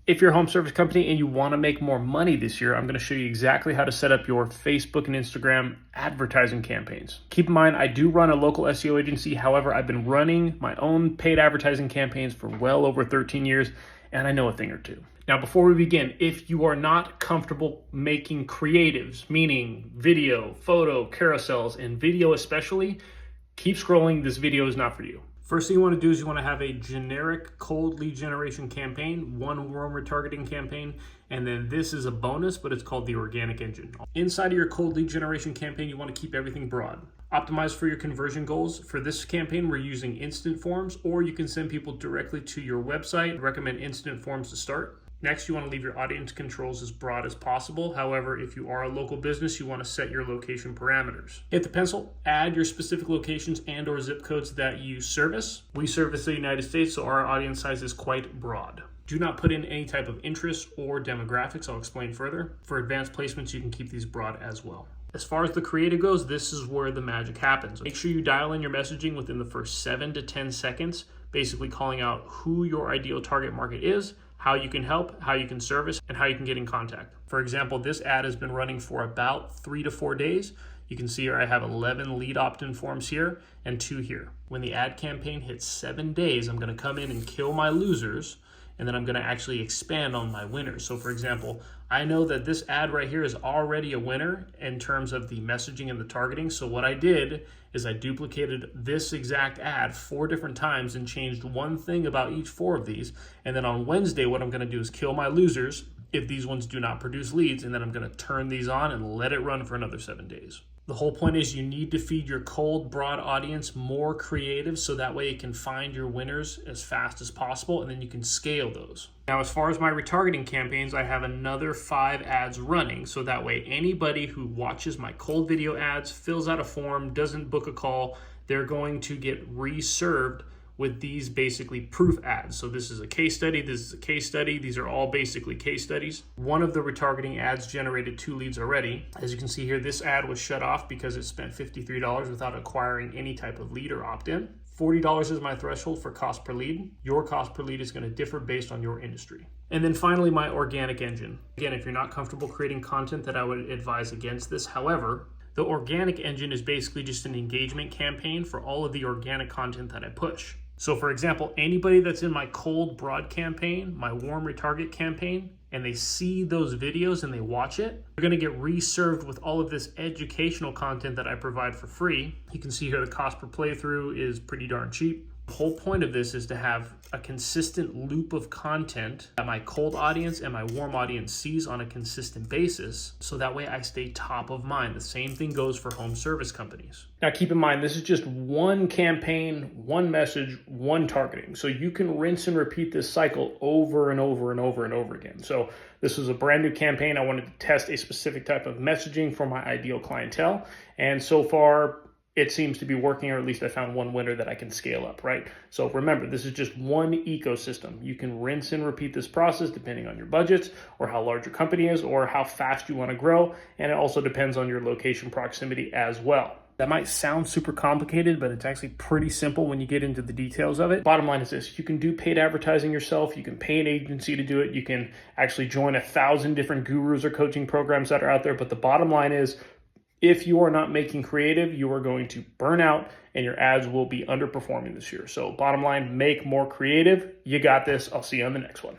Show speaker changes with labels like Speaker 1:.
Speaker 1: If you're a home service company and you want to make more money this year, I'm going to show you exactly how to set up your Facebook and Instagram advertising campaigns. Keep in mind, I do run a local SEO agency. However, I've been running my own paid advertising campaigns for well over 13 years, and I know a thing or two. Now, before we begin, if you are not comfortable making creatives, meaning video, photo, carousels, and video especially, keep scrolling. This video is not for you. First thing you want to do is you want to have a generic cold lead generation campaign, one warm retargeting campaign, and then this is a bonus, but it's called the organic engine. Inside of your cold lead generation campaign, you want to keep everything broad. Optimize for your conversion goals. For this campaign, we're using instant forms, or you can send people directly to your website. I recommend instant forms to start. Next, you want to leave your audience controls as broad as possible. However, if you are a local business, you want to set your location parameters. Hit the pencil, add your specific locations and or zip codes that you service. We service the United States, so our audience size is quite broad. Do not put in any type of interest or demographics. I'll explain further. For advanced placements, you can keep these broad as well. As far as the creative goes, this is where the magic happens. Make sure you dial in your messaging within the first 7 to 10 seconds, basically calling out who your ideal target market is, how you can help, how you can service, and how you can get in contact. For example, this ad has been running for about 3 to 4 days. You can see here I have 11 lead opt-in forms here and 2 here. When the ad campaign hits 7 days, I'm gonna come in and kill my losers, and then I'm gonna actually expand on my winners. So for example, I know that this ad right here is already a winner in terms of the messaging and the targeting. So what I did is I duplicated this exact ad 4 different times and changed one thing about each 4 of these. And then on Wednesday, what I'm gonna do is kill my losers if these ones do not produce leads, and then I'm gonna turn these on and let it run for another 7 days. The whole point is you need to feed your cold, broad audience more creative so that way it can find your winners as fast as possible, and then you can scale those. Now, as far as my retargeting campaigns, I have another 5 ads running, so that way anybody who watches my cold video ads, fills out a form, doesn't book a call, they're going to get reserved with these basically proof ads. So this is a case study, this is a case study. These are all basically case studies. One of the retargeting ads generated 2 leads already. As you can see here, this ad was shut off because it spent $53 without acquiring any type of lead or opt-in. $40 is my threshold for cost per lead. Your cost per lead is gonna differ based on your industry. And then finally, my organic engine. Again, if you're not comfortable creating content, that I would advise against this. However, the organic engine is basically just an engagement campaign for all of the organic content that I push. So for example, anybody that's in my cold broad campaign, my warm retarget campaign, and they see those videos and they watch it, they're gonna get reserved with all of this educational content that I provide for free. You can see here the cost per playthrough is pretty darn cheap. The whole point of this is to have a consistent loop of content that my cold audience and my warm audience sees on a consistent basis, so that way I stay top of mind. The same thing goes for home service companies. Now keep in mind, this is just one campaign, one message, one targeting. So you can rinse and repeat this cycle over and over and over and over again. So this was a brand new campaign. I wanted to test a specific type of messaging for my ideal clientele. And so far, it seems to be working, or at least I found one winner that I can scale up, right? So remember, this is just one ecosystem. You can rinse and repeat this process depending on your budgets or how large your company is or how fast you want to grow. And it also depends on your location proximity as well. That might sound super complicated, but it's actually pretty simple when you get into the details of it. Bottom line is this: you can do paid advertising yourself. You can pay an agency to do it. You can actually join 1,000 different gurus or coaching programs that are out there. But the bottom line is, if you are not making creative, you are going to burn out and your ads will be underperforming this year. So bottom line, make more creative. You got this. I'll see you on the next one.